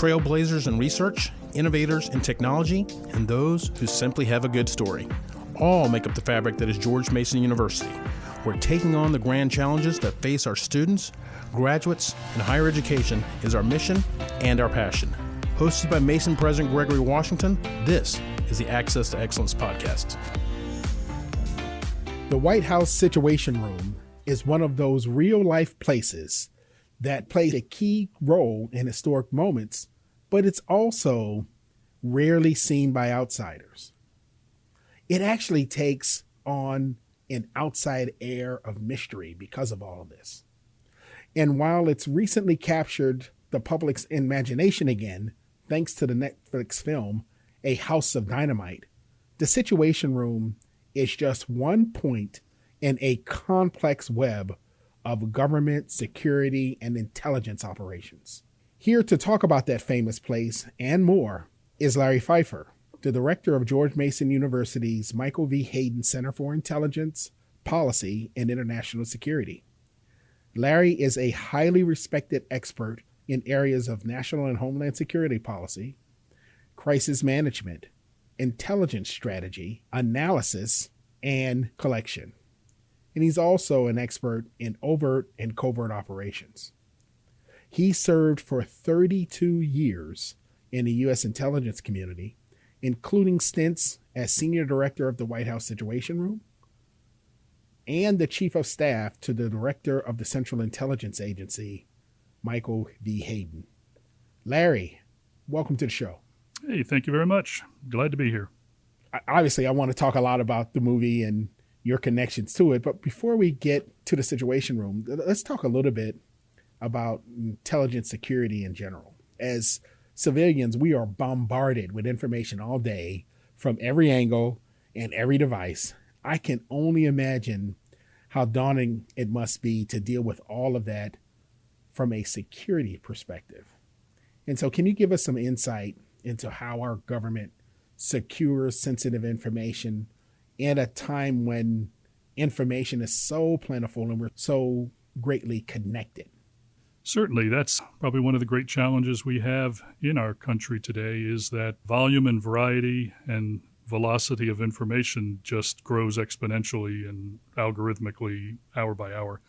trailblazers in research, innovators in technology, and those who simply have a good story. All make up the fabric that is George Mason University. We're taking on the grand challenges that face our students, graduates, and higher education is our mission and our passion. Hosted by Mason President Gregory Washington, this is the Access to Excellence podcast. The White House Situation Room is one of those real-life places that play a key role in historic moments, but it's also rarely seen by outsiders. It actually takes on an outside air of mystery because of all of this. And while it's recently captured the public's imagination again, thanks to the Netflix film, A House of Dynamite, the Situation Room is just one point in a complex web of government, security, and intelligence operations. Here to talk about that famous place and more is Larry Pfeiffer, the director of George Mason University's Michael V. Hayden Center for Intelligence, Policy, and International Security. Larry is a highly respected expert in areas of national and homeland security policy, crisis management, intelligence strategy, analysis, and collection. And he's also an expert in overt and covert operations. He served for 32 years in the U.S. intelligence community, including stints as senior director of the White House Situation Room and the chief of staff to the director of the Central Intelligence Agency, Michael V. Hayden. Larry, welcome to the show. Hey, thank you very much. Glad to be here. Obviously, I want to talk a lot about the movie and your connections to it. But before we get to the Situation Room, let's talk a little bit about intelligence security in general. As civilians, we are bombarded with information all day from every angle and every device. I can only imagine how daunting it must be to deal with all of that from a security perspective. And so can you give us some insight into how our government secures sensitive information at a time when information is so plentiful and we're so greatly connected? Certainly, that's probably one of the great challenges we have in our country today is that volume and variety and velocity of information just grows exponentially and algorithmically hour by hour.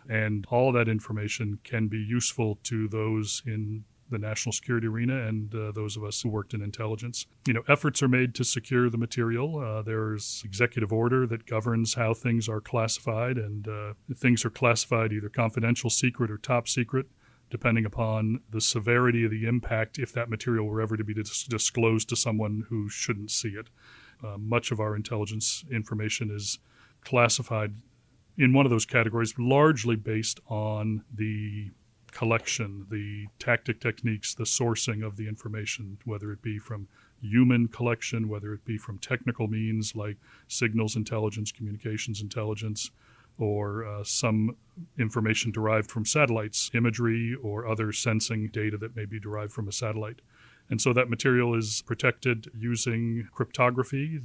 And all of that information can be useful to those in the national security arena and those of us who worked in intelligence. Efforts are made to secure the material. There's executive order that governs how things are classified, and things are classified either confidential, secret, or top secret, depending upon the severity of the impact if that material were ever to be disclosed to someone who shouldn't see it. Much of our intelligence information is classified in one of those categories, largely based on the collection, the tactic techniques, the sourcing of the information, whether it be from human collection, whether it be from technical means like signals intelligence, communications intelligence, or some information derived from satellites, imagery, or other sensing data that may be derived from a satellite. And so that material is protected using cryptography.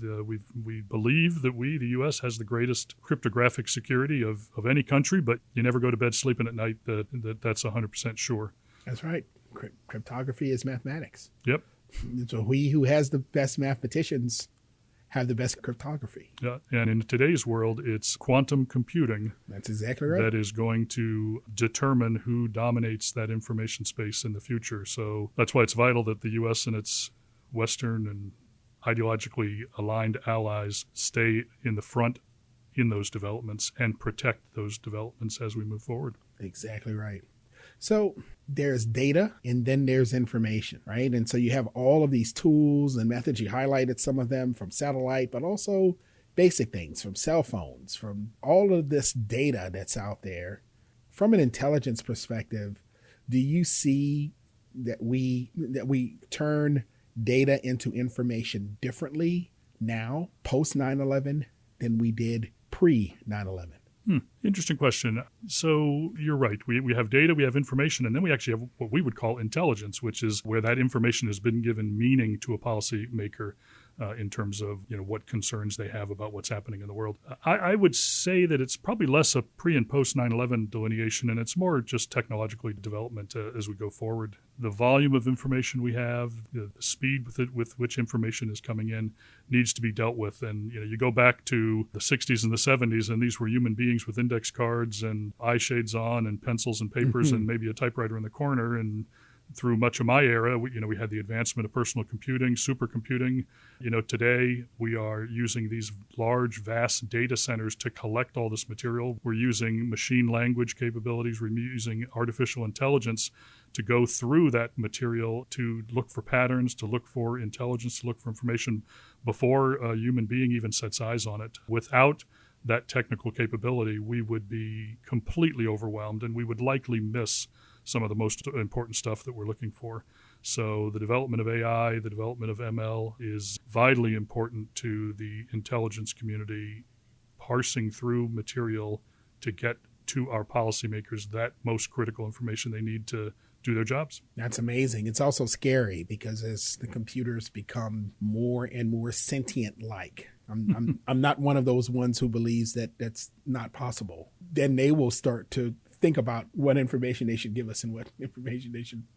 We believe that the U.S. has the greatest cryptographic security of any country, but you never go to bed sleeping at night that's 100% sure. That's right. Cryptography is mathematics. Yep. So who has the best mathematicians have the best cryptography. Yeah, and in today's world, it's quantum computing. That's exactly right. That is going to determine who dominates that information space in the future. So that's why it's vital that the U.S. and its Western and ideologically aligned allies stay in the front in those developments and protect those developments as we move forward. Exactly right. So there's data and then there's information, right? And so you have all of these tools and methods. You highlighted some of them from satellite, but also basic things from cell phones, from all of this data that's out there. From an intelligence perspective, do you see that we turn data into information differently now, post 9/11, than we did pre 9/11? Interesting question. So you're right. We have data, we have information, and then we actually have what we would call intelligence, which is where that information has been given meaning to a policymaker. in terms of what concerns they have about what's happening in the world. I would say that it's probably less a pre and post 9/11 delineation, and it's more just technological development as we go forward. The volume of information we have, the speed with which information is coming in, needs to be dealt with. And you go back to the 60s and the 70s, and these were human beings with index cards and eye shades on and pencils and papers and maybe a typewriter in the corner. And through much of my era, we had the advancement of personal computing, supercomputing. Today we are using these large, vast data centers to collect all this material. We're using machine language capabilities. We're using artificial intelligence to go through that material to look for patterns, to look for intelligence, to look for information before a human being even sets eyes on it. Without that technical capability, we would be completely overwhelmed, and we would likely miss some of the most important stuff that we're looking for. So the development of AI, the development of ML is vitally important to the intelligence community, parsing through material to get to our policymakers that most critical information they need to do their jobs. That's amazing. It's also scary because as the computers become more and more sentient-like, I'm not one of those ones who believes that that's not possible. Then they will start to think about what information they should give us and what information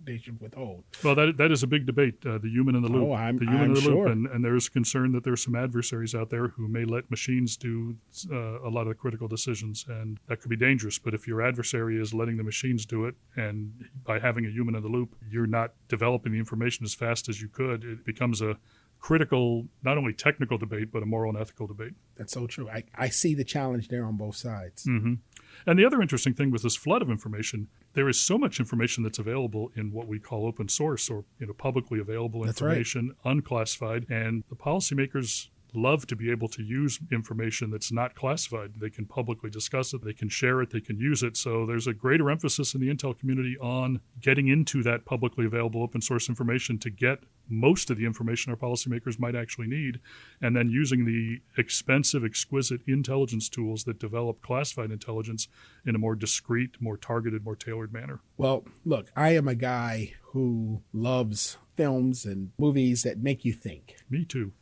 they should withhold. Well, that is a big debate, the human in the loop. I'm loop, sure. And there's concern that there's some adversaries out there who may let machines do a lot of the critical decisions, and that could be dangerous. But if your adversary is letting the machines do it, and by having a human in the loop, you're not developing the information as fast as you could, it becomes a critical, not only technical debate, but a moral and ethical debate. That's so true. I see the challenge there on both sides. Mm-hmm. And the other interesting thing with this flood of information, there is so much information that's available in what we call open source, or publicly available information, unclassified, and the policymakers love to be able to use information that's not classified. They can publicly discuss it, they can share it, they can use it. So there's a greater emphasis in the Intel community on getting into that publicly available open source information to get most of the information our policymakers might actually need, and then using the expensive, exquisite intelligence tools that develop classified intelligence in a more discrete, more targeted, more tailored manner. Well, look, I am a guy who loves films and movies that make you think. Me too.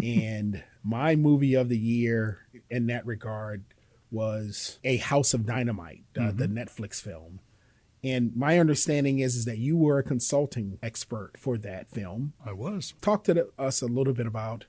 And my movie of the year in that regard was A House of Dynamite, the Netflix film. And my understanding is that you were a consulting expert for that film. I was. Talk to us a little bit about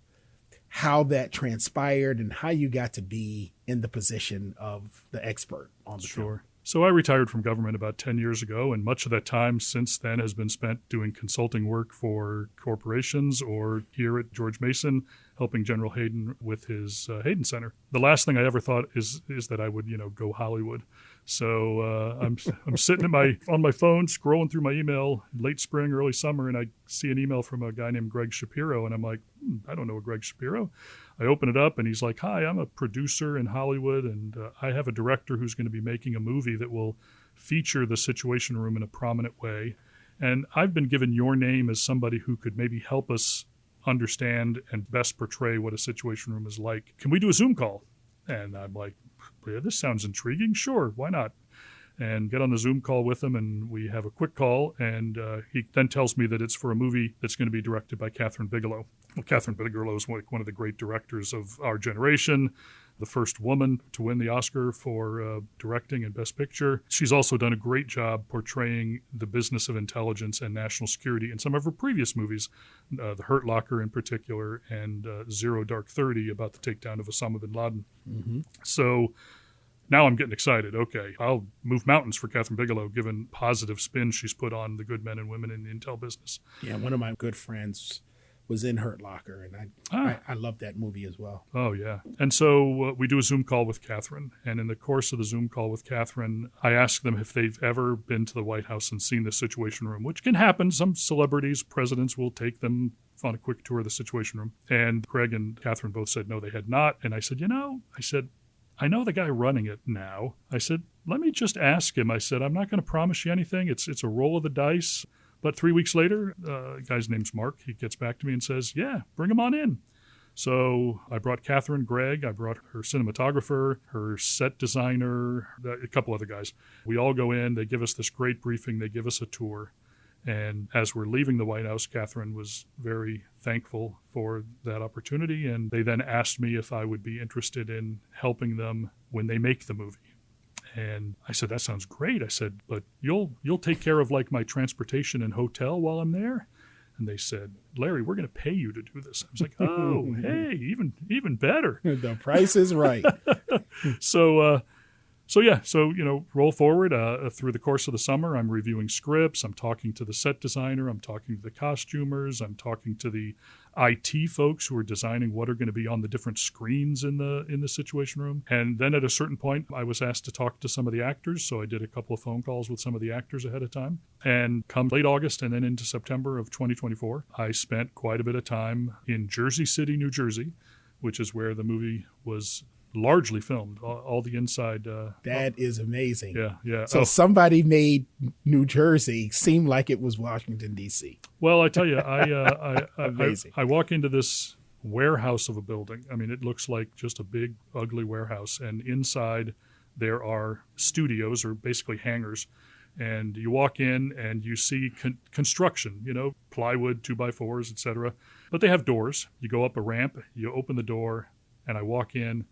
how that transpired and how you got to be in the position of the expert on the film. So I retired from government about 10 years ago, and much of that time since then has been spent doing consulting work for corporations or here at George Mason, helping General Hayden with his Hayden Center. The last thing I ever thought is that I would, go Hollywood. So I'm sitting on my phone, scrolling through my email, late spring, early summer, and I see an email from a guy named Greg Shapiro, and I'm like, I don't know a Greg Shapiro. I open it up, and he's like, hi, I'm a producer in Hollywood, and I have a director who's going to be making a movie that will feature the Situation Room in a prominent way. And I've been given your name as somebody who could maybe help us understand and best portray what a Situation Room is like. Can we do a Zoom call? And I'm like, yeah, this sounds intriguing. Sure, why not? And get on the Zoom call with him, and we have a quick call, and he then tells me that it's for a movie that's going to be directed by Kathryn Bigelow. Well, Kathryn Bigelow is one of the great directors of our generation, the first woman to win the Oscar for directing and Best Picture. She's also done a great job portraying the business of intelligence and national security in some of her previous movies, The Hurt Locker in particular, and Zero Dark 30 about the takedown of Osama bin Laden. Mm-hmm. So now I'm getting excited. Okay, I'll move mountains for Kathryn Bigelow, given positive spin she's put on the good men and women in the intel business. Yeah, one of my good friends was in Hurt Locker, and I love that movie as well. Oh, yeah. And so we do a Zoom call with Kathryn, and in the course of the Zoom call with Kathryn, I ask them if they've ever been to the White House and seen the Situation Room, which can happen. Some celebrities, presidents will take them on a quick tour of the Situation Room. And Greg and Kathryn both said no, they had not. And I said, I know the guy running it now. I said, let me just ask him. I said, I'm not going to promise you anything. It's a roll of the dice. But 3 weeks later, the guy's name's Mark. He gets back to me and says, yeah, bring him on in. So I brought Kathryn, Greg. I brought her cinematographer, her set designer, a couple other guys. We all go in. They give us this great briefing. They give us a tour. And as we're leaving the White House, Catherine was very thankful for that opportunity. And they then asked me if I would be interested in helping them when they make the movie. And I said, that sounds great. I said, but you'll take care of like my transportation and hotel while I'm there? And they said, Larry, we're going to pay you to do this. I was like, oh, hey, even better. The price is right. So roll forward through the course of the summer. I'm reviewing scripts. I'm talking to the set designer. I'm talking to the costumers. I'm talking to the IT folks who are designing what are going to be on the different screens in the Situation Room. And then at a certain point, I was asked to talk to some of the actors. So I did a couple of phone calls with some of the actors ahead of time. And come late August and then into September of 2024, I spent quite a bit of time in Jersey City, New Jersey, which is where the movie was largely filmed, all the inside. That is amazing. Yeah. So somebody made New Jersey seem like it was Washington, D.C. Well, I tell you, I walk into this warehouse of a building. I mean, it looks like just a big, ugly warehouse. And inside there are studios, or basically hangars. And you walk in and you see construction, plywood, 2x4s, et cetera. But they have doors. You go up a ramp, you open the door, and I walk in,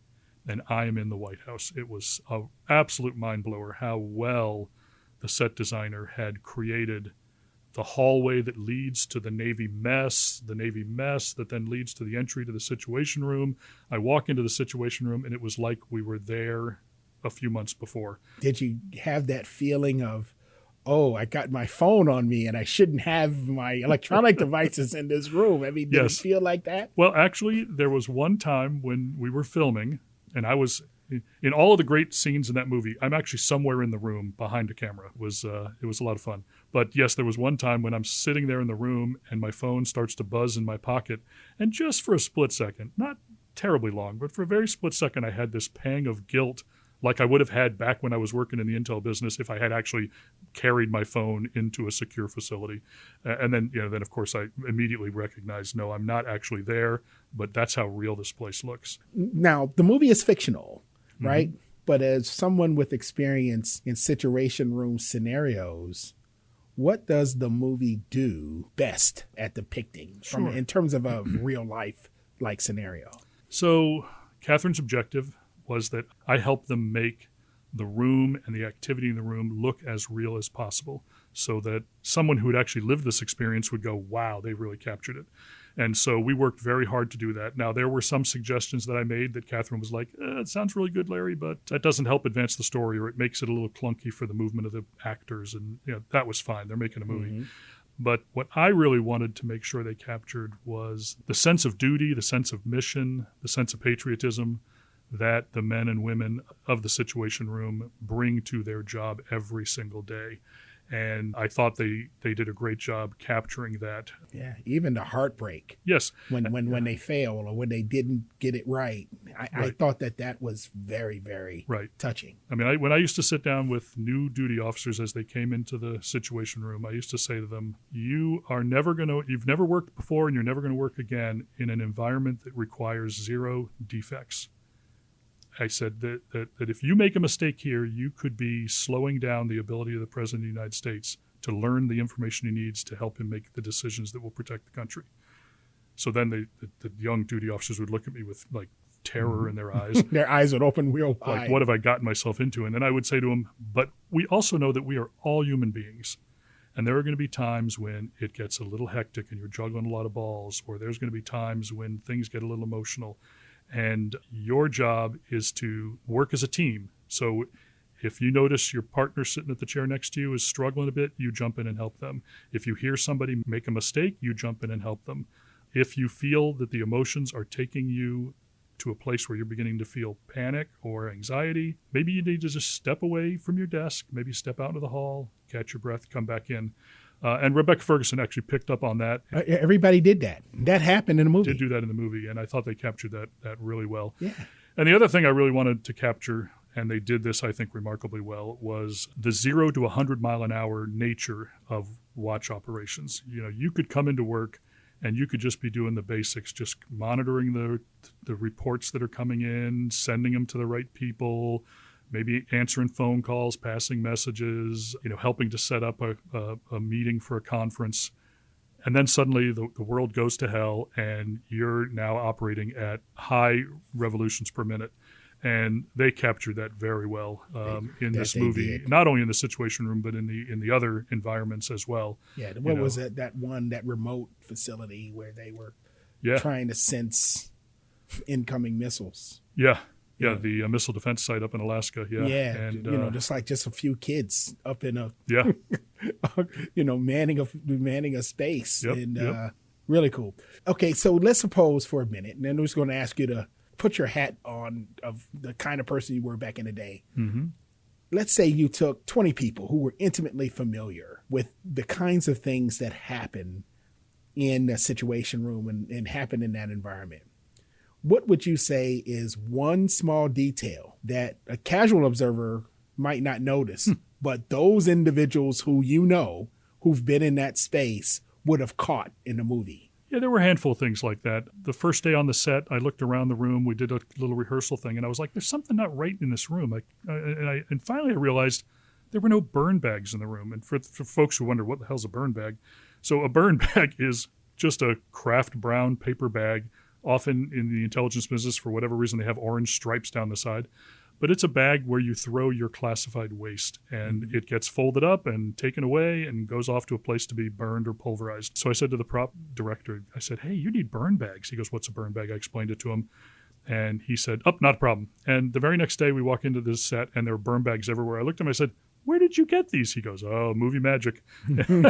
and I am in the White House. It was an absolute mind blower how well the set designer had created the hallway that leads to the Navy mess that then leads to the entry to the Situation Room. I walk into the Situation Room, and it was like we were there a few months before. Did you have that feeling of, oh, I got my phone on me and I shouldn't have my electronic devices in this room? I mean, did Yes. it feel like that? Well, actually, there was one time when we were filming, and I was in all of the great scenes in that movie. I'm actually somewhere in the room behind a camera. It was a lot of fun. But yes, there was one time when I'm sitting there in the room and my phone starts to buzz in my pocket. And just for a split second, not terribly long, but for a very split second, I had this pang of guilt, like I would have had back when I was working in the Intel business if I had actually carried my phone into a secure facility. And then of course, I immediately recognized, no, I'm not actually there, but that's how real this place looks. Now, the movie is fictional, right? Mm-hmm. But as someone with experience in Situation Room scenarios, what does the movie do best at depicting in terms of a real life like scenario? So Catherine's objective was that I helped them make the room and the activity in the room look as real as possible, so that someone who had actually lived this experience would go, wow, they really captured it. And so we worked very hard to do that. Now, there were some suggestions that I made that Catherine was like, it sounds really good, Larry, but that doesn't help advance the story, or it makes it a little clunky for the movement of the actors. And that was fine. They're making a movie. Mm-hmm. But what I really wanted to make sure they captured was the sense of duty, the sense of mission, the sense of patriotism that the men and women of the Situation Room bring to their job every single day. And I thought they did a great job capturing that. Yeah, even the heartbreak. Yes. When they fail or when they didn't get it right. I thought that was very, very touching. I mean, when I used to sit down with new duty officers as they came into the Situation Room, I used to say to them, you've never worked before and you're never going to work again in an environment that requires zero defects. I said that if you make a mistake here, you could be slowing down the ability of the President of the United States to learn the information he needs to help him make the decisions that will protect the country. So then the young duty officers would look at me with like terror in their eyes. Their eyes would open real wide. Like, what have I gotten myself into? And then I would say to them, but we also know that we are all human beings. And there are going to be times when it gets a little hectic and you're juggling a lot of balls, or there's going to be times when things get a little emotional. And your job is to work as a team. So if you notice your partner sitting at the chair next to you is struggling a bit, you jump in and help them. If you hear somebody make a mistake, you jump in and help them. If you feel that the emotions are taking you to a place where you're beginning to feel panic or anxiety, maybe you need to just step away from your desk, maybe step out into the hall, catch your breath, come back in. And Rebecca Ferguson actually picked up on that. Everybody did that. That happened in the movie. Did do that in the movie, and I thought they captured that really well. Yeah. And the other thing I really wanted to capture, and they did this, I think, remarkably well, was the 0 to 100 mile an hour nature of watch operations. You could come into work and you could just be doing the basics, just monitoring the reports that are coming in, sending them to the right people, maybe answering phone calls, passing messages, helping to set up a meeting for a conference. And then suddenly the world goes to hell and you're now operating at high revolutions per minute. And they captured that very well in this movie, not only in the Situation Room, but in the other environments as well. Yeah, what was it? That remote facility where they were trying to sense incoming missiles. Yeah, the missile defense site up in Alaska. Yeah, and just a few kids up in a manning a space, really cool. Okay, so let's suppose for a minute, and then we're just going to ask you to put your hat on of the kind of person you were back in the day. Mm-hmm. Let's say you took 20 people who were intimately familiar with the kinds of things that happen in a Situation Room and happen in that environment. What would you say is one small detail that a casual observer might not notice, but those individuals who've been in that space would have caught in the movie? Yeah, there were a handful of things like that. The first day on the set, I looked around the room. We did a little rehearsal thing, and I was like, there's something not right in this room. And finally I realized there were no burn bags in the room. And for folks who wonder, what the hell's a burn bag? So a burn bag is just a craft brown paper bag. Often in the intelligence business, for whatever reason, they have orange stripes down the side. But it's a bag where you throw your classified waste, and it gets folded up and taken away and goes off to a place to be burned or pulverized. So I said to the prop director, I said, hey, you need burn bags. He goes, what's a burn bag? I explained it to him. And he said, not a problem. And the very next day we walk into this set, and there were burn bags everywhere. I looked at him, I said, where did you get these? He goes, movie magic. And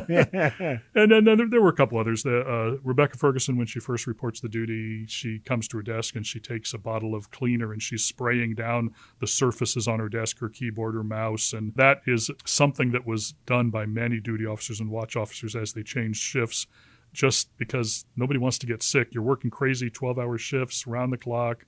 then there were a couple others. Rebecca Ferguson, when she first reports the duty, she comes to her desk and she takes a bottle of cleaner and she's spraying down the surfaces on her desk, her keyboard, her mouse. And that is something that was done by many duty officers and watch officers as they changed shifts, just because nobody wants to get sick. You're working crazy 12-hour shifts, round the clock,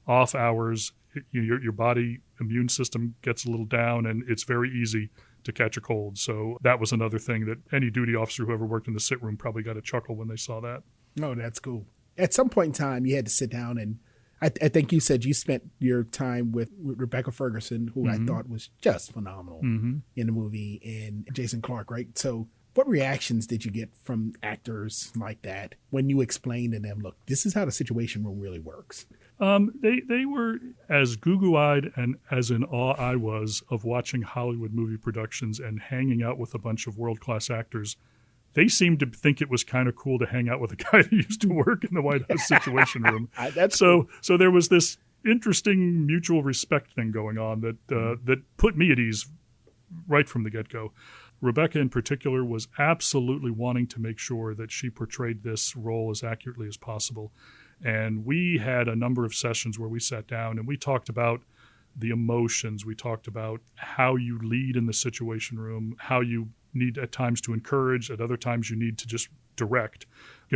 off hours. Your body immune system gets a little down, and it's very easy to catch a cold. So that was another thing that any duty officer who ever worked in the sit room probably got a chuckle when they saw that. Oh, that's cool. At some point in time, you had to sit down, and I think you said you spent your time with Rebecca Ferguson, who I thought was just phenomenal in the movie, and Jason Clarke, right? So what reactions did you get from actors like that when you explained to them, look, this is how the Situation Room really works? They were as goo-goo-eyed and as in awe I was of watching Hollywood movie productions and hanging out with a bunch of world-class actors. They seemed to think it was kind of cool to hang out with a guy that used to work in the White House Situation Room. So there was this interesting mutual respect thing going on that put me at ease right from the get-go. Rebecca in particular was absolutely wanting to make sure that she portrayed this role as accurately as possible. And we had a number of sessions where we sat down and we talked about the emotions. We talked about how you lead in the Situation Room, how you need at times to encourage, at other times you need to just direct.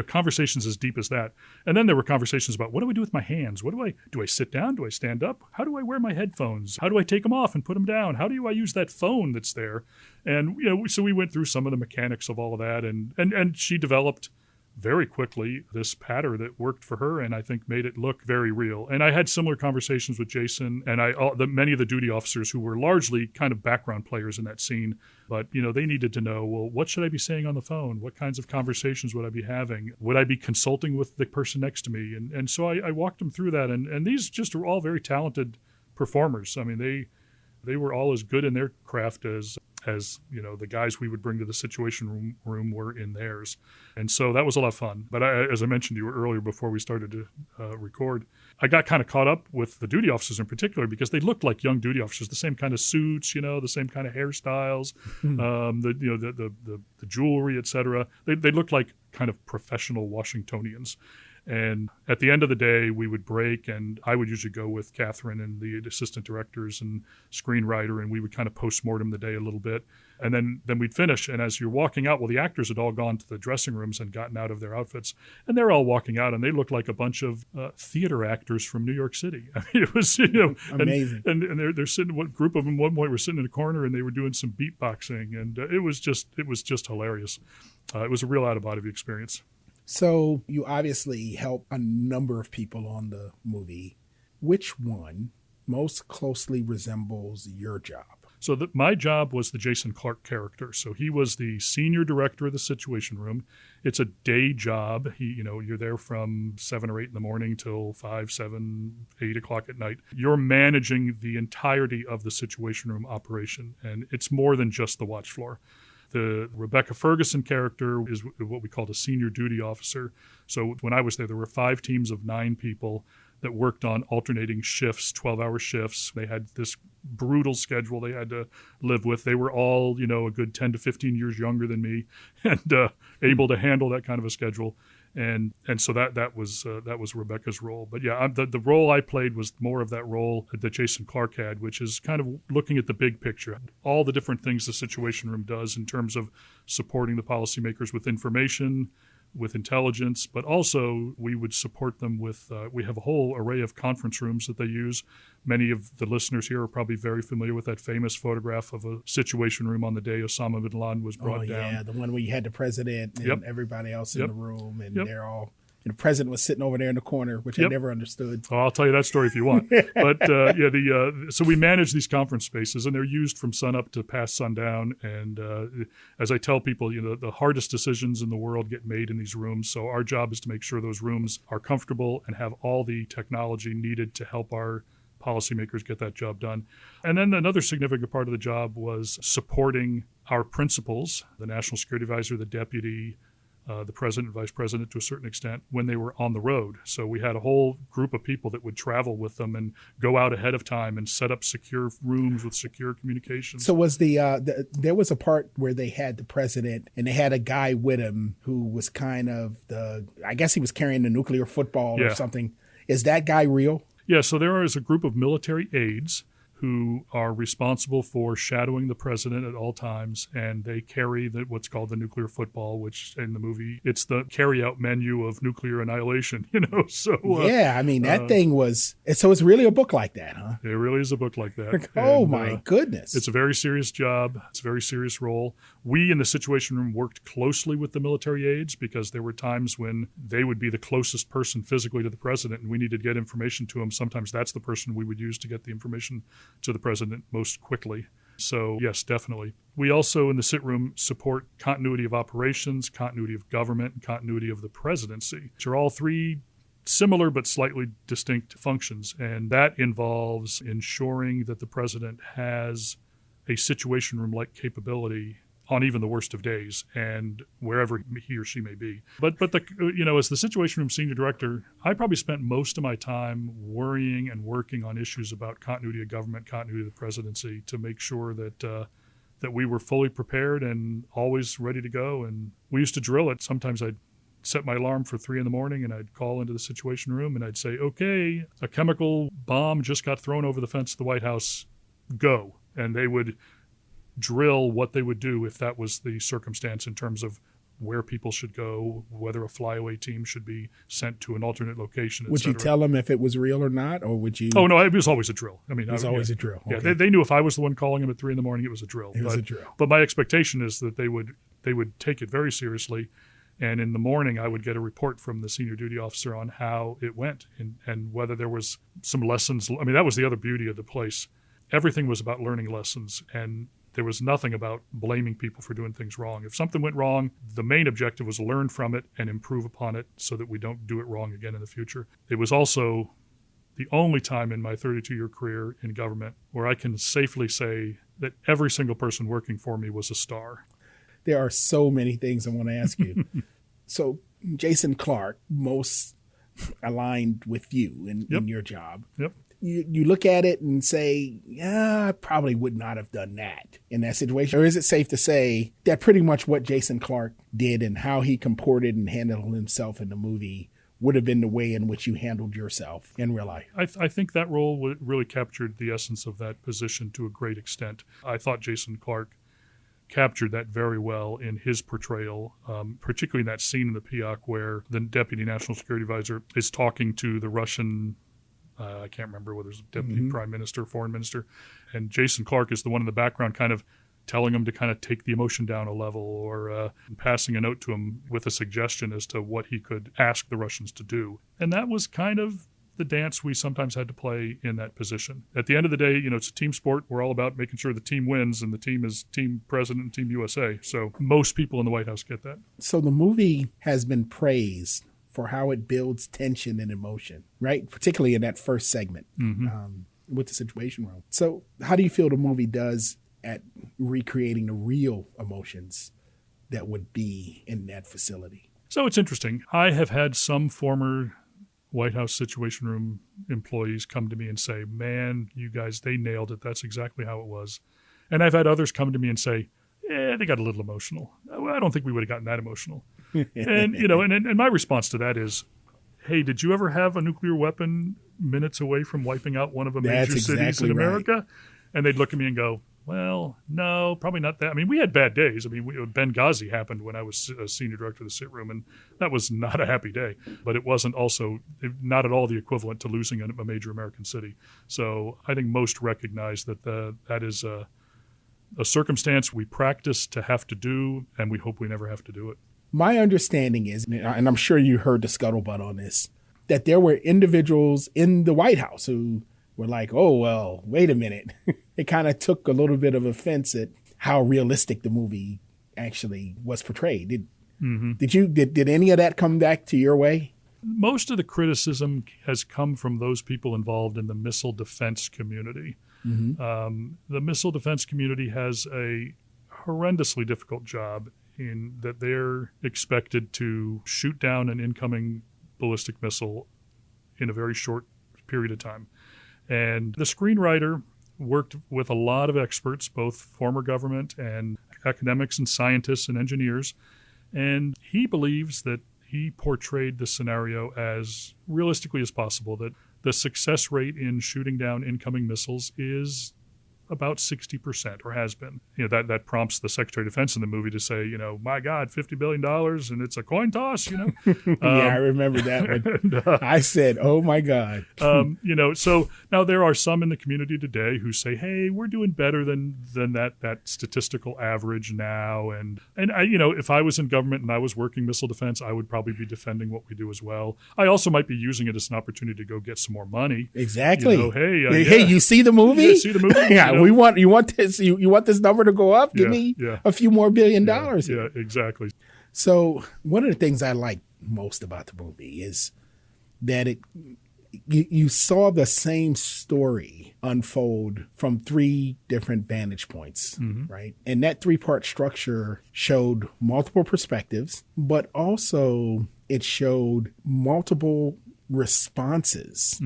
Conversations as deep as that. And then there were conversations about, what do I do with my hands? Do I sit down? Do I stand up? How do I wear my headphones? How do I take them off and put them down? How do I use that phone that's there? And so we went through some of the mechanics of all of that, and she developed very quickly this pattern that worked for her, and I think made it look very real. And I had similar conversations with Jason and many of the duty officers who were largely kind of background players in that scene. But, they needed to know, well, what should I be saying on the phone? What kinds of conversations would I be having? Would I be consulting with the person next to me? And so I walked them through that. And these just are all very talented performers. I mean, they were all as good in their craft as the guys we would bring to the Situation Room were in theirs. And so that was a lot of fun. But as I mentioned to you earlier before we started to record, I got kind of caught up with the duty officers in particular because they looked like young duty officers, the same kind of suits, the same kind of hairstyles, the jewelry, et cetera. They looked like kind of professional Washingtonians. And at the end of the day, we would break, and I would usually go with Catherine and the assistant directors and screenwriter, and we would kind of post-mortem the day a little bit. And then we'd finish. And as you're walking out, well, the actors had all gone to the dressing rooms and gotten out of their outfits. And they're all walking out, and they looked like a bunch of theater actors from New York City. I mean, it was, amazing. And they're sitting, what group of them, one point were sitting in a corner, and they were doing some beatboxing. And it was just hilarious. It was a real out-of-body experience. So you obviously help a number of people on the movie. Which one most closely resembles your job? So my job was the Jason Clarke character. So he was the senior director of the Situation Room. It's a day job. You're there from 7 or 8 in the morning till 5, 7, 8 o'clock at night. You're managing the entirety of the Situation Room operation, and it's more than just the watch floor. The Rebecca Ferguson character is what we called a senior duty officer. So when I was there were 5 teams of 9 people that worked on alternating shifts, 12-hour shifts. They had this brutal schedule they had to live with. They were all, a good 10 to 15 years younger than me and able to handle that kind of a schedule. And so that was Rebecca's role. But yeah, the role I played was more of that role that Jason Clarke had, which is kind of looking at the big picture, all the different things the Situation Room does in terms of supporting the policymakers with information, with intelligence, but also we would support them with, we have a whole array of conference rooms that they use. Many of the listeners here are probably very familiar with that famous photograph of a Situation Room on the day Osama bin Laden was brought down. Yeah, the one where you had the president and everybody else in the room, and they're all... And the president was sitting over there in the corner, which I never understood. Oh, I'll tell you that story if you want. But so we manage these conference spaces, and they're used from sunup to past sundown. And as I tell people, the hardest decisions in the world get made in these rooms. So our job is to make sure those rooms are comfortable and have all the technology needed to help our policymakers get that job done. And then another significant part of the job was supporting our principals, the National Security Advisor, the deputy, the president and vice president to a certain extent when they were on the road. So we had a whole group of people that would travel with them and go out ahead of time and set up secure rooms with secure communications. So was there was a part where they had the president and they had a guy with him who was kind of I guess he was carrying the nuclear football or something. Is that guy real? Yeah, so there is a group of military aides who are responsible for shadowing the president at all times, and they carry what's called the nuclear football, which in the movie, it's the carry-out menu of nuclear annihilation, So that thing was, so it's really a book like that, huh? It really is a book like that. My goodness. It's a very serious job. It's a very serious role. We in the Situation Room worked closely with the military aides because there were times when they would be the closest person physically to the president, and we needed to get information to him. Sometimes that's the person we would use to get the information to the president most quickly. So yes, definitely. We also in the sit room support continuity of operations, continuity of government, and continuity of the presidency, which are all 3 similar but slightly distinct functions. And that involves ensuring that the president has a Situation Room-like capability on even the worst of days and wherever he or she may be. But as the Situation Room senior director, I probably spent most of my time worrying and working on issues about continuity of government, continuity of the presidency to make sure that we were fully prepared and always ready to go. And we used to drill it. Sometimes I'd set my alarm for 3 a.m. and I'd call into the Situation Room and I'd say, okay, a chemical bomb just got thrown over the fence of the White House, go. And they would drill what they would do if that was the circumstance in terms of where people should go, whether a flyaway team should be sent to an alternate location, et Would cetera. You tell them if it was real or not, or would you? Oh, no, it was always a drill. I mean, it was always a drill. Okay. Yeah, they knew if I was the one calling them at 3 a.m, it was a drill. It was a drill. But my expectation is that they would take it very seriously. And in the morning, I would get a report from the senior duty officer on how it went and whether there was some lessons. I mean, that was the other beauty of the place. Everything was about learning lessons, and there was nothing about blaming people for doing things wrong. If something went wrong, the main objective was learn from it and improve upon it so that we don't do it wrong again in the future. It was also the only time in my 32-year career in government where I can safely say that every single person working for me was a star. There are so many things I want to ask you. So Jason Clarke, most aligned with you in your job. Yep. You look at it and say, yeah, I probably would not have done that in that situation. Or is it safe to say that pretty much what Jason Clarke did and how he comported and handled himself in the movie would have been the way in which you handled yourself in real life? I think that role really captured the essence of that position to a great extent. I thought Jason Clarke captured that very well in his portrayal, particularly in that scene in the PIAC where the Deputy National Security Advisor is talking to the Russian I can't remember whether it's deputy prime minister, foreign minister. And Jason Clarke is the one in the background kind of telling him to kind of take the emotion down a level or passing a note to him with a suggestion as to what he could ask the Russians to do. And that was kind of the dance we sometimes had to play in that position. At the end of the day, it's a team sport. We're all about making sure the team wins, and the team is Team President and Team USA. So most people in the White House get that. So the movie has been praised for how it builds tension and emotion, right? Particularly in that first segment with the Situation Room. So how do you feel the movie does at recreating the real emotions that would be in that facility? So it's interesting. I have had some former White House Situation Room employees come to me and say, man, you guys, they nailed it. That's exactly how it was. And I've had others come to me and say, they got a little emotional. I don't think we would have gotten that emotional. And, and my response to that is, hey, did you ever have a nuclear weapon minutes away from wiping out one of the major cities in America? Right. And they'd look at me and go, well, no, probably not that. I mean, we had bad days. I mean, Benghazi happened when I was a senior director of the sit room, and that was not a happy day. But it wasn't also not at all the equivalent to losing a major American city. So I think most recognize that that is a circumstance we practice to have to do, and we hope we never have to do it. My understanding is, and I'm sure you heard the scuttlebutt on this, that there were individuals in the White House who were like, oh, well, wait a minute. It kind of took a little bit of offense at how realistic the movie actually was portrayed. Did any of that come back to your way? Most of the criticism has come from those people involved in the missile defense community. The missile defense community has a horrendously difficult job in that they're expected to shoot down an incoming ballistic missile in a very short period of time. And the screenwriter worked with a lot of experts, both former government and academics and scientists and engineers. And he believes that he portrayed the scenario as realistically as possible, that the success rate in shooting down incoming missiles is about 60%, or has been. That prompts the Secretary of Defense in the movie to say, my God, $50 billion and it's a coin toss, Yeah, I remember that one. And, I said, oh my God. So now there are some in the community today who say, hey, we're doing better than that statistical average now. And I, if I was in government and I was working missile defense, I would probably be defending what we do as well. I also might be using it as an opportunity to go get some more money. Exactly. Hey, you see the movie? Yeah, see the movie? Yeah. You want this number to go up? Give me a few more $1 billion. Yeah, exactly. So one of the things I like most about the movie is that you saw the same story unfold from 3 different vantage points, right? And that 3-part structure showed multiple perspectives, but also it showed multiple responses.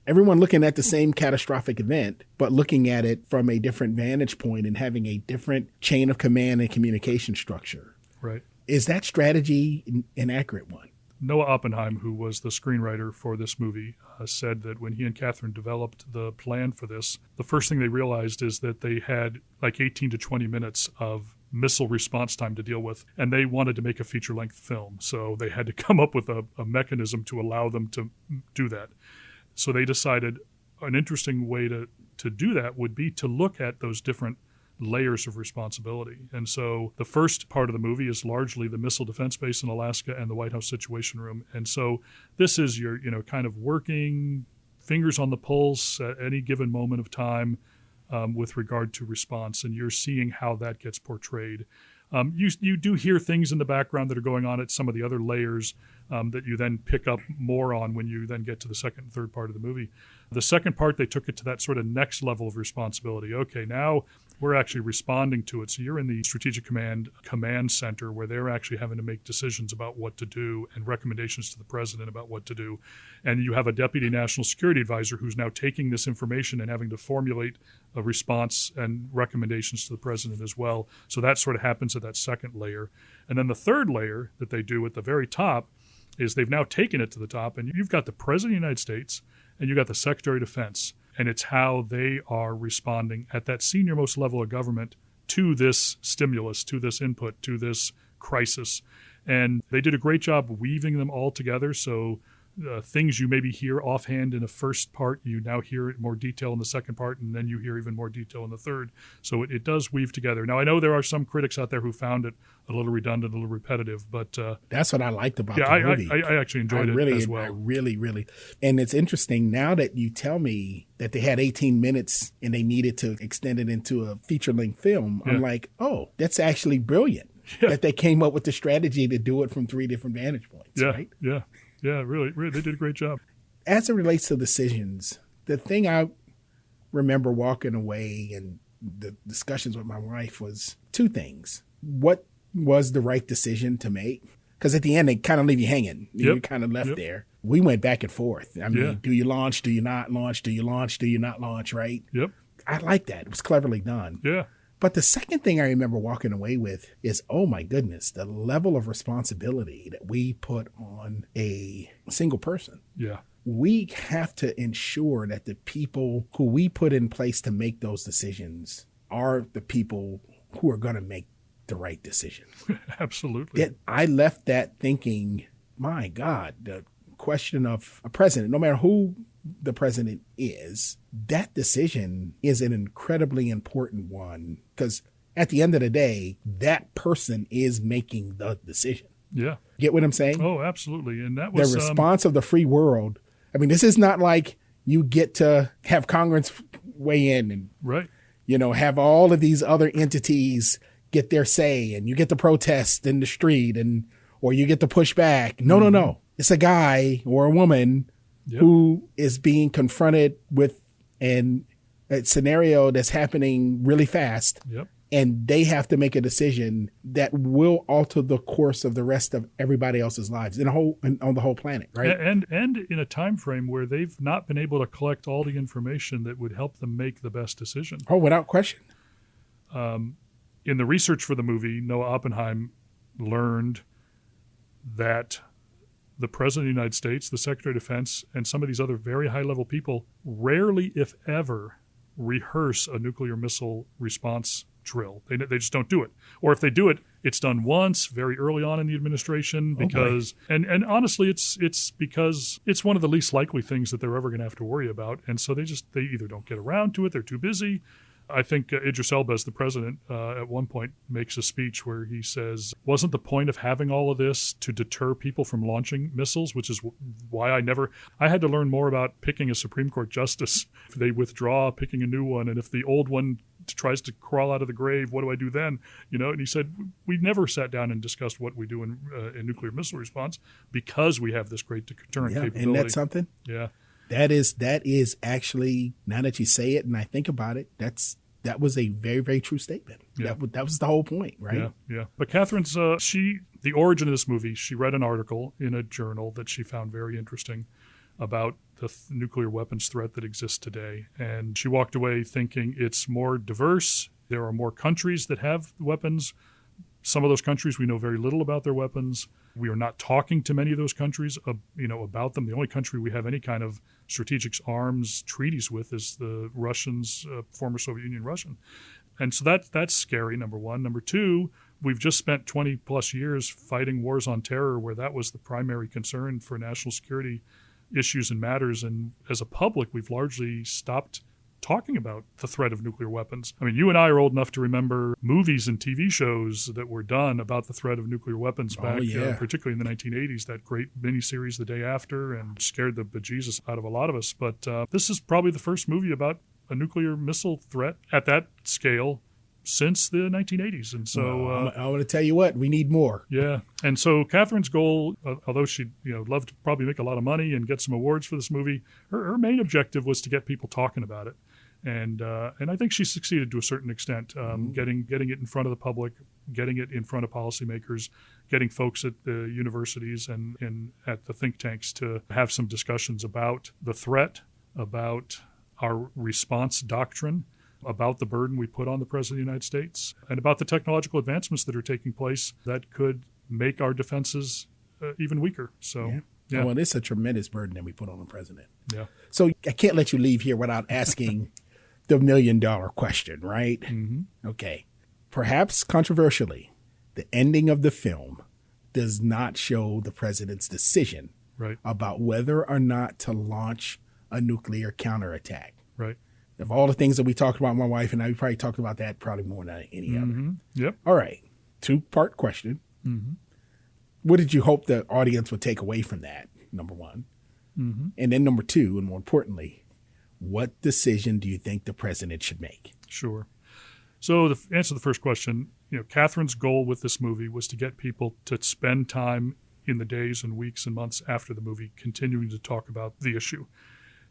Everyone looking at the same catastrophic event, but looking at it from a different vantage point and having a different chain of command and communication structure. Right. Is that strategy an accurate one? Noah Oppenheim, who was the screenwriter for this movie, said that when he and Catherine developed the plan for this, the first thing they realized is that they had like 18 to 20 minutes of missile response time to deal with, and they wanted to make a feature-length film. So they had to come up with a mechanism to allow them to do that. So they decided an interesting way to do that would be to look at those different layers of responsibility. And so the first part of the movie is largely the missile defense base in Alaska and the White House Situation Room. And so this is your, kind of working fingers on the pulse at any given moment of time with regard to response. And you're seeing how that gets portrayed. You do hear things in the background that are going on at some of the other layers that you then pick up more on when you then get to the second and third part of the movie. The second part, they took it to that sort of next level of responsibility. Okay, now we're actually responding to it. So you're in the Strategic Command Center where they're actually having to make decisions about what to do and recommendations to the president about what to do. And you have a deputy national security advisor who's now taking this information and having to formulate a response and recommendations to the president as well. So that sort of happens at that second layer. And then the third layer that they do at the very top is they've now taken it to the top, and you've got the President of the United States and you've got the Secretary of Defense, and it's how they are responding at that senior most level of government to this stimulus, to this input, to this crisis. And they did a great job weaving them all together. So things you maybe hear offhand in a first part, you now hear it more detail in the second part, and then you hear even more detail in the third. So it does weave together. Now, I know there are some critics out there who found it a little redundant, a little repetitive, but that's what I liked about the movie. I actually enjoyed it as well. I really. And it's interesting now that you tell me that they had 18 minutes and they needed to extend it into a feature-length film. I'm like, oh, that's actually brilliant that they came up with the strategy to do it from 3 different vantage points, right? Yeah, really, they did a great job. As it relates to decisions, the thing I remember walking away and the discussions with my wife was 2 things. What was the right decision to make? Because at the end, they kind of leave you hanging. You're kind of left there. We went back and forth. I mean, do you launch? Do you not launch? Do you launch? Do you not launch? Right? Yep. I like that. It was cleverly done. Yeah. But the second thing I remember walking away with is, oh my goodness, the level of responsibility that we put on a single person. Yeah. We have to ensure that the people who we put in place to make those decisions are the people who are going to make the right decision. Absolutely. I left that thinking, my God, the question of a president, no matter who the president is, that decision is an incredibly important one, because at the end of the day, that person is making the decision. Yeah. Get what I'm saying? Oh, absolutely. And that was the response of the free world. I mean, this is not like you get to have Congress weigh in and, right, have all of these other entities get their say, and you get to protest in the street or you get to push back. No. It's a guy or a woman who is being confronted with a scenario that's happening really fast. Yep. And they have to make a decision that will alter the course of the rest of everybody else's lives on the whole planet, right? And in a time frame where they've not been able to collect all the information that would help them make the best decision. Oh, without question. In the research for the movie, Noah Oppenheim learned that the President of the United States, the Secretary of Defense, and some of these other very high-level people rarely, if ever, rehearse a nuclear missile response drill. They just don't do it. Or if they do it, it's done once very early on in the administration because and honestly it's because it's one of the least likely things that they're ever going to have to worry about. And so they either don't get around to it, they're too busy. I think Idris Elba, as the president, at one point makes a speech where he says, wasn't the point of having all of this to deter people from launching missiles, which is why I had to learn more about picking a Supreme Court justice. If they withdraw, picking a new one, and if the old one tries to crawl out of the grave, what do I do then? And he said, we never sat down and discussed what we do in nuclear missile response because we have this great deterrent capability. And that's something? Yeah. That is actually, now that you say it and I think about it, that was a very, very true statement. Yeah. That was the whole point, right? Yeah. But Catherine's, the origin of this movie, she read an article in a journal that she found very interesting about the nuclear weapons threat that exists today. And she walked away thinking it's more diverse. There are more countries that have weapons. Some of those countries, we know very little about their weapons. We are not talking to many of those countries, about them. The only country we have any kind of strategic arms treaties with is the Russians, former Soviet Union Russian. And so that's scary, number one. Number two, we've just spent 20 plus years fighting wars on terror where that was the primary concern for national security issues and matters. And as a public, we've largely stopped talking about the threat of nuclear weapons. I mean, you and I are old enough to remember movies and TV shows that were done about the threat of nuclear weapons back, particularly in the 1980s, that great miniseries The Day After, and scared the bejesus out of a lot of us. But this is probably the first movie about a nuclear missile threat at that scale since the 1980s. And so I want to tell you what, we need more. Yeah. And so Catherine's goal, although she'd love to probably make a lot of money and get some awards for this movie, her main objective was to get people talking about it. And I think she succeeded to a certain extent, getting it in front of the public, getting it in front of policymakers, getting folks at the universities and at the think tanks to have some discussions about the threat, about our response doctrine, about the burden we put on the President of the United States, and about the technological advancements that are taking place that could make our defenses even weaker. So, yeah. Well, it's a tremendous burden that we put on the President. Yeah. So I can't let you leave here without asking the $1 million question, right? Mm-hmm. Okay. Perhaps controversially, the ending of the film does not show the president's decision, Right. about whether or not to launch a nuclear counterattack. Right. Of all the things that we talked about, my wife and I, we probably talked about that probably more than any other. Yep. All right. 2-part question. What did you hope the audience would take away from that, number one? And then number two, and more importantly, what decision do you think the president should make? Sure. So the answer to the first question, Catherine's goal with this movie was to get people to spend time in the days and weeks and months after the movie continuing to talk about the issue.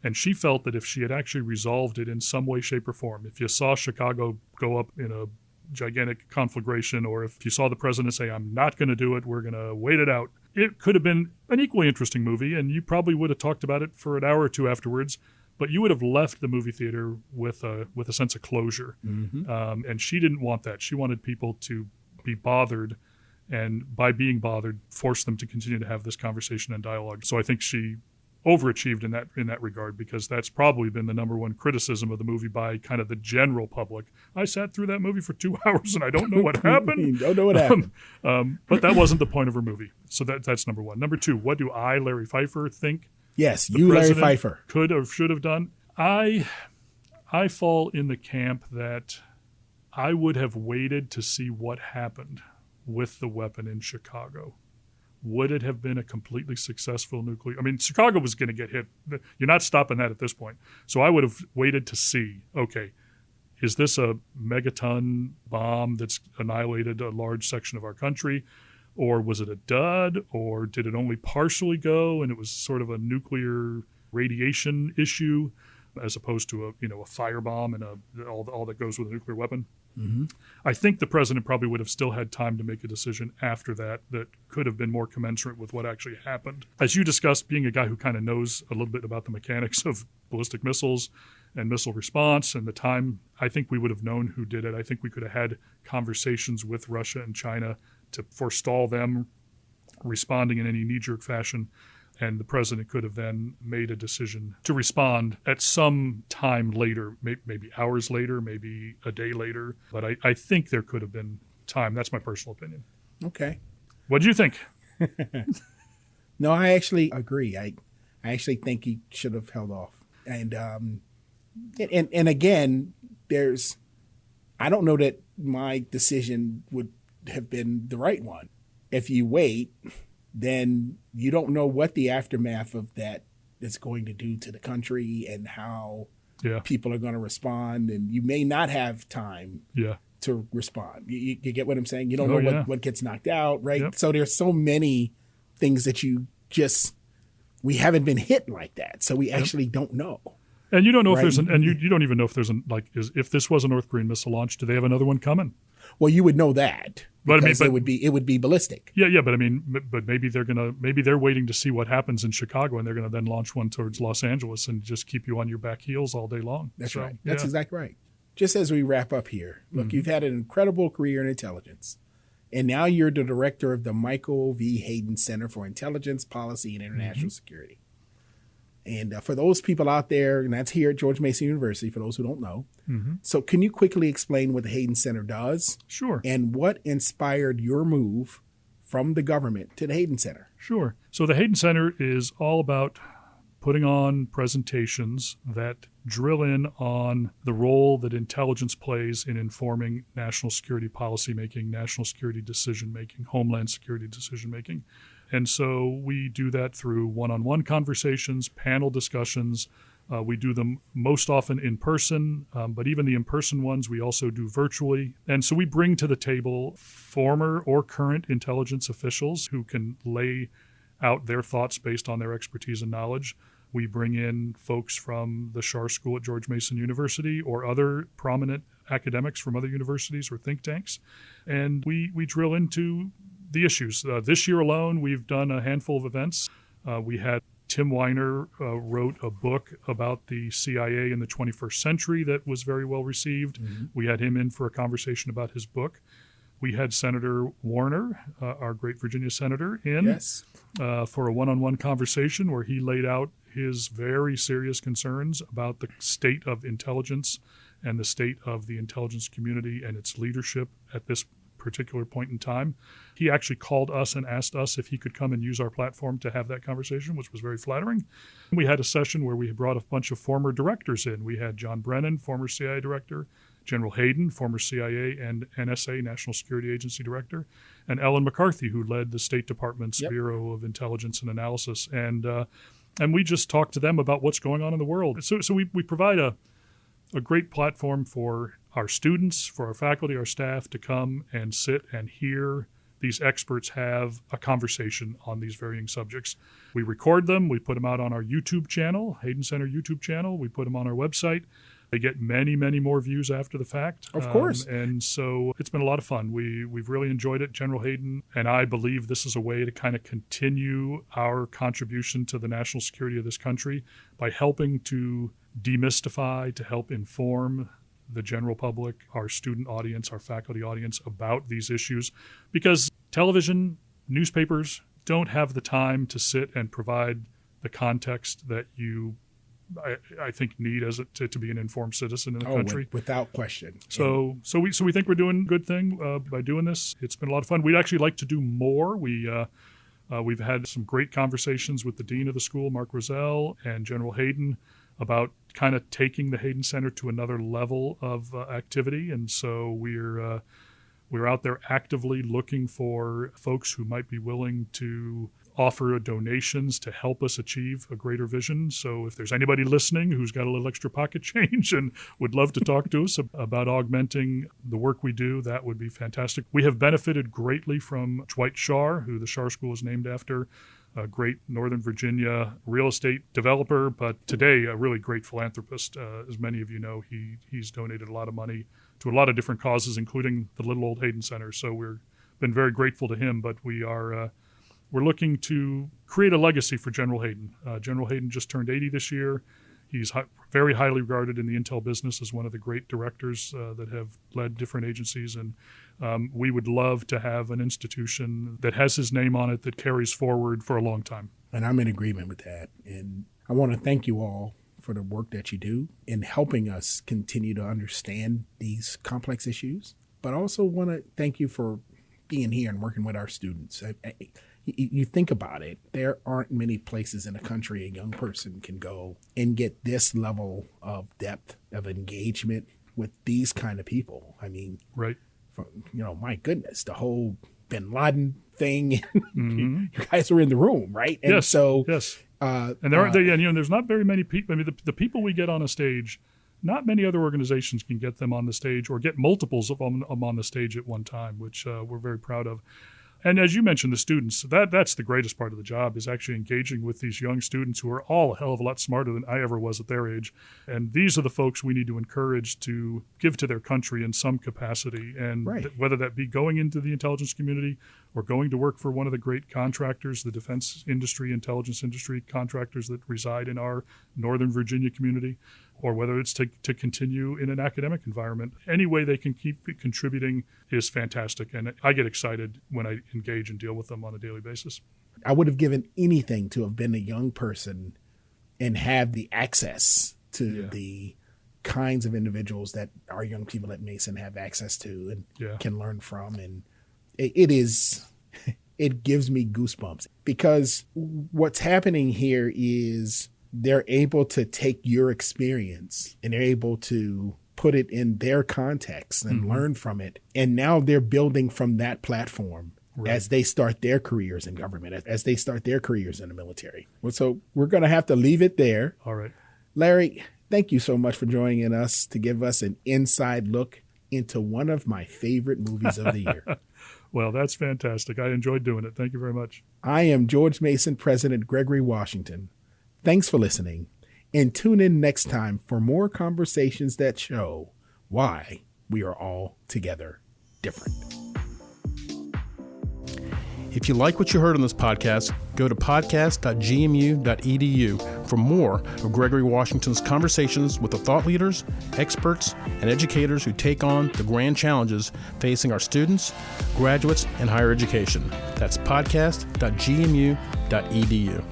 And she felt that if she had actually resolved it in some way, shape, or form, if you saw Chicago go up in a gigantic conflagration, or if you saw the president say, I'm not going to do it, we're going to wait it out, it could have been an equally interesting movie, and you probably would have talked about it for an hour or two afterwards, but you would have left the movie theater with a sense of closure. And she didn't want that. She wanted people to be bothered, and by being bothered, force them to continue to have this conversation and dialogue. So I think she overachieved in that regard, because that's probably been the number one criticism of the movie by kind of the general public. I sat through that movie for 2 hours and I don't know what happened. Don't know what happened. But that wasn't the point of her movie. So that's number one. Number two, what do I, Larry Pfeiffer, think Yes, the you, Larry president Pfeiffer, could or should have done? I fall in the camp that I would have waited to see what happened with the weapon in Chicago. Would it have been a completely successful nuclear? I mean, Chicago was going to get hit. You're not stopping that at this point. So I would have waited to see, okay, is this a megaton bomb that's annihilated a large section of our country? Or was it a dud? Or did it only partially go and it was sort of a nuclear radiation issue as opposed to a firebomb and all that goes with a nuclear weapon? I think the president probably would have still had time to make a decision after that could have been more commensurate with what actually happened. As you discussed, being a guy who kind of knows a little bit about the mechanics of ballistic missiles and missile response and the time, I think we would have known who did it. I think we could have had conversations with Russia and China to forestall them responding in any knee-jerk fashion. And the president could have then made a decision to respond at some time later, maybe hours later, maybe a day later. But I think there could have been time. That's my personal opinion. Okay. What do you think? No, I actually agree. I actually think he should have held off. And again, I don't know that my decision would have been the right one. If you wait, then you don't know what the aftermath of that is going to do to the country and how people are going to respond. And you may not have time to respond. You get what I'm saying? You don't know what gets knocked out, right? Yep. So there's so many things that we haven't been hit like that. So we actually don't know. And you don't know if there's you don't even know if there's if this was a North Korean missile launch, do they have another one coming? Well, you would know that. But it would be ballistic. Yeah, but maybe they're waiting to see what happens in Chicago, and they're going to then launch one towards Los Angeles and just keep you on your back heels all day long. That's right. That's exactly right. Just as we wrap up here, look, you've had an incredible career in intelligence, and now you're the director of the Michael V. Hayden Center for Intelligence, Policy, and International Security. And for those people out there, and that's here at George Mason University, for those who don't know. So can you quickly explain what the Hayden Center does? Sure. And what inspired your move from the government to the Hayden Center? Sure. So the Hayden Center is all about putting on presentations that drill in on the role that intelligence plays in informing national security policymaking, national security decision-making, homeland security decision-making. And so we do that through one-on-one conversations, panel discussions. We do them most often in person, but even the in-person ones we also do virtually. And so we bring to the table former or current intelligence officials who can lay out their thoughts based on their expertise and knowledge. We bring in folks from the Schar School at George Mason University or other prominent academics from other universities or think tanks. And we drill into the issues. This year alone, we've done a handful of events. We had Tim Weiner wrote a book about the CIA in the 21st century that was very well received. We had him in for a conversation about his book. We had Senator Warner, our great Virginia senator, in for a one-on-one conversation where he laid out his very serious concerns about the state of intelligence and the state of the intelligence community and its leadership at this particular point in time. He actually called us and asked us if he could come and use our platform to have that conversation, which was very flattering. We had a session where we brought a bunch of former directors in. We had John Brennan, former CIA director, General Hayden, former CIA and NSA, National Security Agency director, and Ellen McCarthy, who led the State Department's Bureau of Intelligence and Analysis. And we just talked to them about what's going on in the world. So we provide a great platform for our students, for our faculty, our staff to come and sit and hear these experts have a conversation on these varying subjects. We record them. We put them out on our YouTube channel, Hayden Center YouTube channel. We put them on our website. They get many, many more views after the fact. Of course. And so it's been a lot of fun. We've really enjoyed it. General Hayden and I believe this is a way to kind of continue our contribution to the national security of this country by helping to demystify, to help inform the general public, our student audience, our faculty audience about these issues. Because television, newspapers don't have the time to sit and provide the context that you I think need to be an informed citizen in the country. Without question. So we think we're doing a good thing by doing this. It's been a lot of fun. We'd actually like to do more. We've had some great conversations with the dean of the school, Mark Rozelle, and General Hayden about kind of taking the Hayden Center to another level of activity. And so we're out there actively looking for folks who might be willing to offer donations to help us achieve a greater vision. So if there's anybody listening who's got a little extra pocket change and would love to talk to us about augmenting the work we do, that would be fantastic. We have benefited greatly from Dwight Schar, who the Schar School is named after, a great Northern Virginia real estate developer, but today a really great philanthropist. As many of you know, he's donated a lot of money to a lot of different causes, including the little old Hayden Center. So we've been very grateful to him, but we're looking to create a legacy for General Hayden. General Hayden just turned 80 this year. He's very highly regarded in the intel business as one of the great directors that have led different agencies. And we would love to have an institution that has his name on it that carries forward for a long time. And I'm in agreement with that. And I want to thank you all for the work that you do in helping us continue to understand these complex issues. But I also want to thank you for being here and working with our students. You think about it, there aren't many places in the country a young person can go and get this level of depth of engagement with these kind of people. I mean, right. My goodness, the whole bin Laden thing, you guys were in the room, right? And yes. So, yes. And there's not very many people. I mean, the people we get on a stage, not many other organizations can get them on the stage or get multiples of them on the stage at one time, which we're very proud of. And as you mentioned, the students, that's the greatest part of the job, is actually engaging with these young students who are all a hell of a lot smarter than I ever was at their age. And these are the folks we need to encourage to give to their country in some capacity. And whether that be going into the intelligence community or going to work for one of the great contractors, the defense industry, intelligence industry contractors that reside in our Northern Virginia community, or whether it's to continue in an academic environment. Any way they can keep contributing is fantastic. And I get excited when I engage and deal with them on a daily basis. I would have given anything to have been a young person and have the access to the kinds of individuals that our young people at Mason have access to and can learn from. And it gives me goosebumps, because what's happening here is they're able to take your experience and they're able to put it in their context and learn from it. And now they're building from that platform as they start their careers in government, as they start their careers in the military. Well, so we're going to have to leave it there. All right. Larry, thank you so much for joining us to give us an inside look into one of my favorite movies of the year. Well, that's fantastic. I enjoyed doing it. Thank you very much. I am George Mason President Gregory Washington. Thanks for listening, and tune in next time for more conversations that show why we are all together different. If you like what you heard on this podcast, go to podcast.gmu.edu for more of Gregory Washington's conversations with the thought leaders, experts, and educators who take on the grand challenges facing our students, graduates, and higher education. That's podcast.gmu.edu.